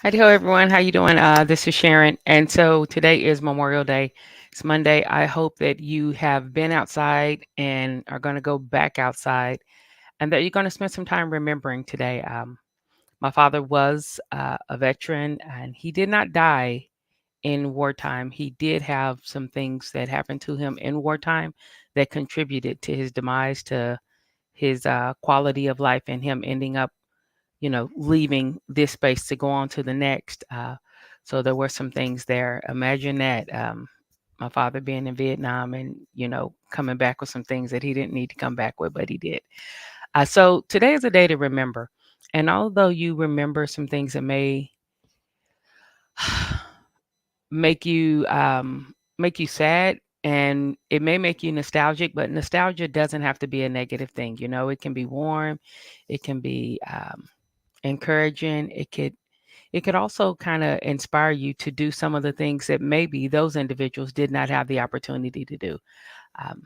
Hello everyone, how you doing? This is Sharon, and so today is Memorial Day. It's Monday. I hope that you have been outside and are going to go back outside, and that you're going to spend some time remembering today. My father was a veteran, and he did not die in wartime. He did have some things that happened to him in wartime that contributed to his demise, to his quality of life, and him ending up leaving this space to go on to the next. So there were some things there. Imagine that. My father being in Vietnam and, coming back with some things that he didn't need to come back with, but he did. So today is a day to remember. And although you remember some things that may make you sad, and it may make you nostalgic, but nostalgia doesn't have to be a negative thing. It can be warm, it can be encouraging, it could also kind of inspire you to do some of the things that maybe those individuals did not have the opportunity to do. Um,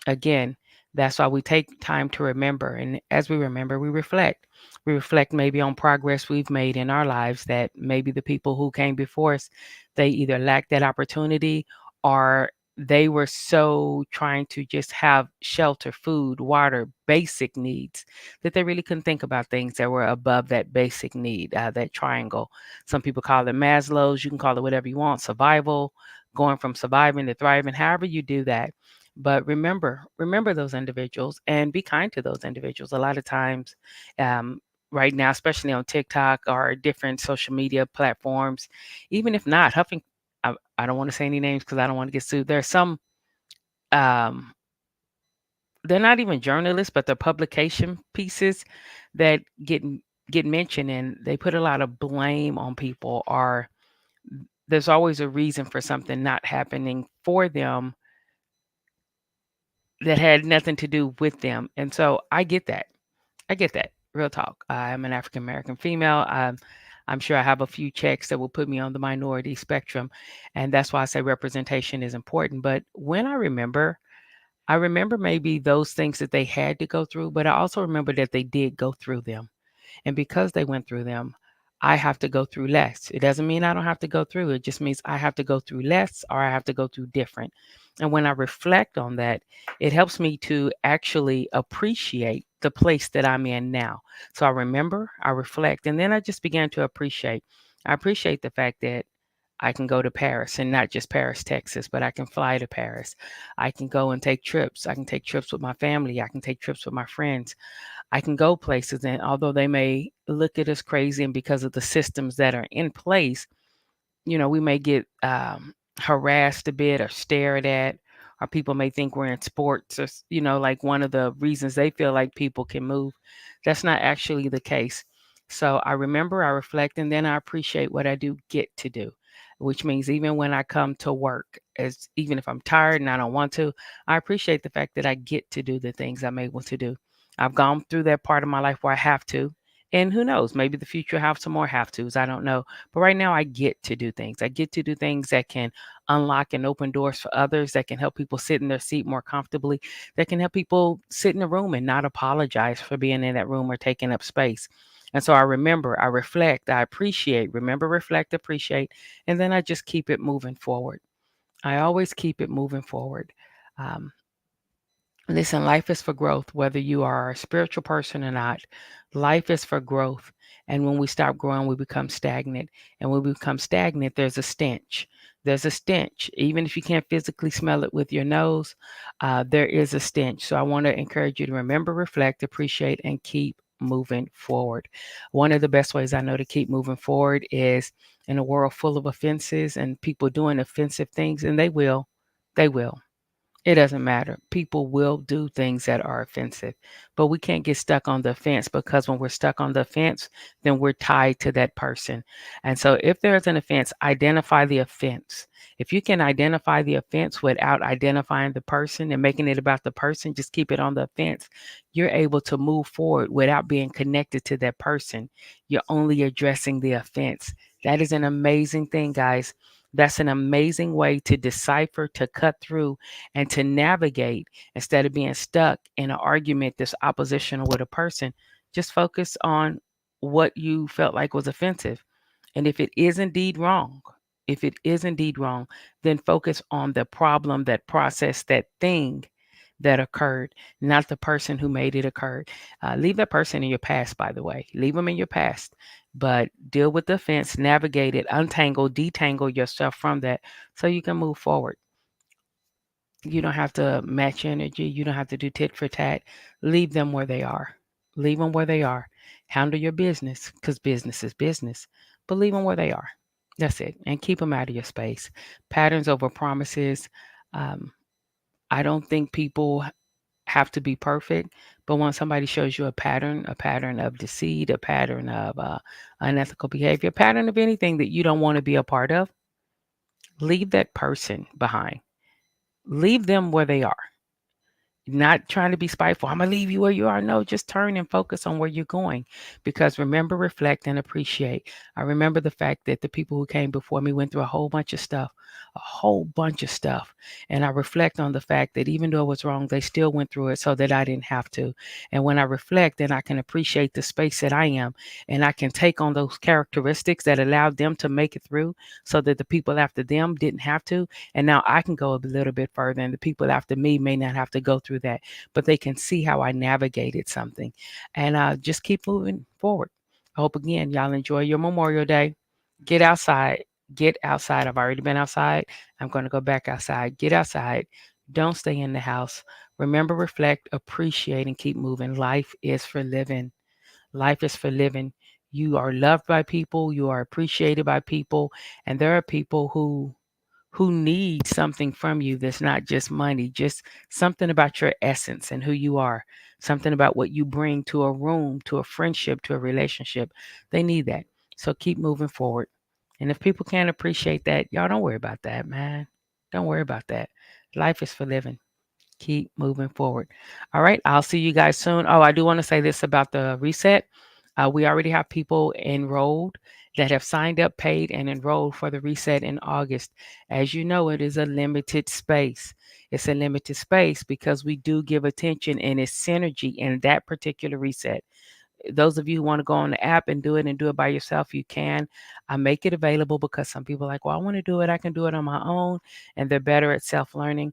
Again, that's why we take time to remember. And as we remember, we reflect. We reflect maybe on progress we've made in our lives, that maybe the people who came before us, they either lacked that opportunity, or they were so trying to just have shelter, food, water, basic needs, that they really couldn't think about things that were above that basic need, that triangle. Some people call it Maslow's. You can call it whatever you want. Survival, going from surviving to thriving, however you do that. But remember those individuals and be kind to those individuals. A lot of times, um, right now, especially on TikTok or different social media platforms, even if not Huffing, I don't want to say any names because I don't want to get sued. There are some, um, they're not even journalists, but they're publication pieces that get mentioned, and they put a lot of blame on people. Or there's always a reason for something not happening for them that had nothing to do with them. And so I get that. I get that. Real talk. I'm an African American female. I'm sure I have a few checks that will put me on the minority spectrum. And that's why I say representation is important. But when I remember maybe those things that they had to go through, but I also remember that they did go through them. And because they went through them, I have to go through less. It doesn't mean I don't have to go through. It just means I have to go through less, or I have to go through different. And when I reflect on that, it helps me to actually appreciate the place that I'm in now. So I remember, I reflect, and then I just began to appreciate. I appreciate the fact that I can go to Paris, and not just Paris, Texas, but I can fly to Paris. I can go and take trips. I can take trips with my family. I can take trips with my friends. I can go places, and although they may look at us crazy, and because of the systems that are in place, we may get harassed a bit or stared at, or people may think we're in sports, or like one of the reasons they feel like people can move. That's not actually the case. So I remember, I reflect, and then I appreciate what I do get to do, which means even when I come to work, as even if I'm tired and I don't want to, I appreciate the fact that I get to do the things I'm able to do. I've gone through that part of my life where I have to, and who knows, maybe the future will have some more have tos. I don't know. But right now, I get to do things. I get to do things that can unlock and open doors for others, that can help people sit in their seat more comfortably, that can help people sit in a room and not apologize for being in that room or taking up space. And so I remember, I reflect, I appreciate, remember, reflect, appreciate, and then I just keep it moving forward. I always keep it moving forward. Um, Listen, life is for growth, whether you are a spiritual person or not. Life is for growth. And when we stop growing, we become stagnant. And when we become stagnant, there's a stench. There's a stench. Even if you can't physically smell it with your nose, there is a stench. So I want to encourage you to remember, reflect, appreciate, and keep moving forward. One of the best ways I know to keep moving forward is in a world full of offenses and people doing offensive things, and they will. They will. It doesn't matter. People will do things that are offensive, but we can't get stuck on the offense, because when we're stuck on the offense, then we're tied to that person. And so if there's an offense, identify the offense. If you can identify the offense without identifying the person and making it about the person, just keep it on the offense, you're able to move forward without being connected to that person. You're only addressing the offense. That is an amazing thing, guys. That's an amazing way to decipher, to cut through, and to navigate instead of being stuck in an argument that's oppositional with a person. Just focus on what you felt like was offensive And if it is indeed wrong, if it is indeed wrong, then focus on the problem, that process, that thing that occurred, not the person who made it occur. Leave that person in your past, by the way. Leave them in your past, but deal with the offense, navigate it, untangle, detangle yourself from that so you can move forward. You don't have to match energy. You don't have to do tit for tat. Leave them where they are. Leave them where they are. Handle your business because business is business, but leave them where they are. That's it. And keep them out of your space. Patterns over promises. Um, I don't think people have to be perfect, but when somebody shows you a pattern of deceit, a pattern of unethical behavior, a pattern of anything that you don't want to be a part of, leave that person behind. Leave them where they are. Not trying to be spiteful. I'm going to leave you where you are. No, just turn and focus on where you're going. Because remember, reflect, and appreciate. I remember the fact that the people who came before me went through a whole bunch of stuff, a whole bunch of stuff. And I reflect on the fact that even though it was wrong, they still went through it so that I didn't have to. And when I reflect, then I can appreciate the space that I am. And I can take on those characteristics that allowed them to make it through so that the people after them didn't have to. And now I can go a little bit further, and the people after me may not have to go through that, but they can see how I navigated something. And just keep moving forward. I hope again y'all enjoy your Memorial Day. Get outside. Get outside. I've already been outside. I'm going to go back outside. Get outside. Don't stay in the house. Remember, reflect, appreciate, and keep moving. Life is for living. Life is for living. You are loved by people. You are appreciated by people. And there are people who need something from you that's not just money, just something about your essence and who you are, something about what you bring to a room, to a friendship, to a relationship. They need that. So keep moving forward. And if people can't appreciate that, y'all don't worry about that, man. Don't worry about that. Life is for living. Keep moving forward. All right. I'll see you guys soon. Oh, I do want to say this about the reset. We already have people enrolled that have signed up, paid, and enrolled for the reset in August. As you know, it is a limited space. It's a limited space because we do give attention and it's synergy in that particular reset. Those of you who want to go on the app and do it by yourself, you can. I make it available because some people are like, well, I want to do it. I can do it on my own. And they're better at self learning.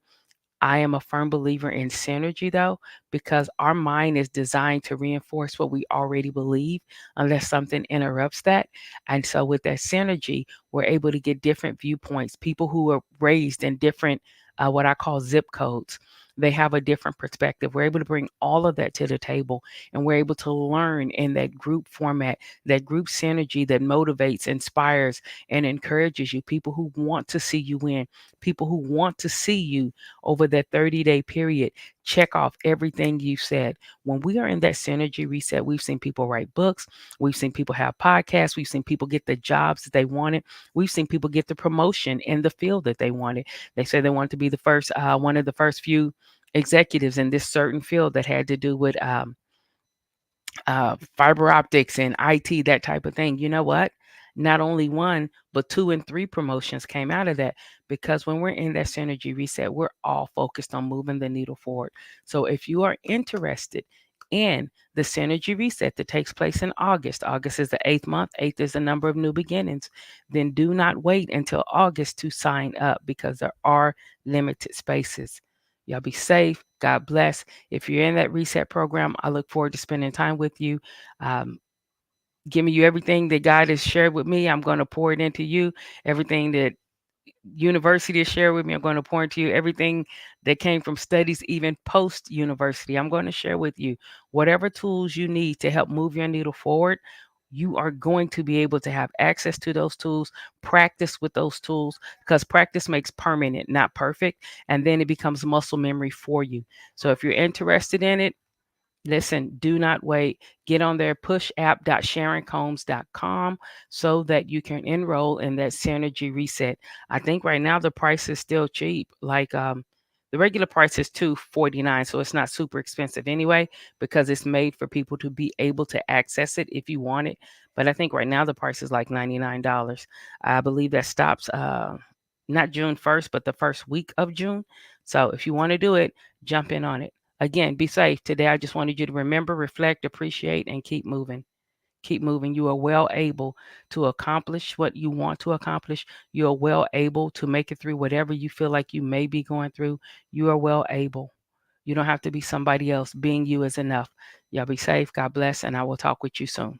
I am a firm believer in synergy, though, because our mind is designed to reinforce what we already believe unless something interrupts that. And so, with that synergy, we're able to get different viewpoints. People who are raised in different, what I call zip codes, they have a different perspective. We're able to bring all of that to the table, and we're able to learn in that group format, that group synergy that motivates, inspires, and encourages you. People who want to see you win, people who want to see you over that 30-day period. Check off everything you said. When we are in that synergy reset, we've seen people write books. We've seen people have podcasts. We've seen people get the jobs that they wanted. We've seen people get the promotion in the field that they wanted. They said they wanted to be the first, one of the first few executives in this certain field that had to do with fiber optics and IT, that type of thing. You know what? Not only one, but two and three promotions came out of that because when we're in that synergy reset, we're all focused on moving the needle forward. So if you are interested in the synergy reset that takes place in August, August is the eighth month, eighth is the number of new beginnings, then do not wait until August to sign up because there are limited spaces. Y'all be safe. God bless. If you're in that reset program, I look forward to spending time with you. Um, Giving you everything that God has shared with me. I'm going to pour it into you. Everything that university has shared with me, I'm going to pour into you. Everything that came from studies, even post university, I'm going to share with you. Whatever tools you need to help move your needle forward, you are going to be able to have access to those tools, practice with those tools, because practice makes permanent, not perfect. And then it becomes muscle memory for you. So if you're interested in it, listen, do not wait. Get on there, pushapp.sharoncombs.com so that you can enroll in that Synergy Reset. I think right now the price is still cheap. Like the regular price is $249, so it's not super expensive anyway because it's made for people to be able to access it if you want it. But I think right now the price is like $99. I believe that stops not June 1st, but the first week of June. So if you want to do it, jump in on it. Again, be safe. Today, I just wanted you to remember, reflect, appreciate, and keep moving. Keep moving. You are well able to accomplish what you want to accomplish. You are well able to make it through whatever you feel like you may be going through. You are well able. You don't have to be somebody else. Being you is enough. Y'all be safe. God bless. And I will talk with you soon.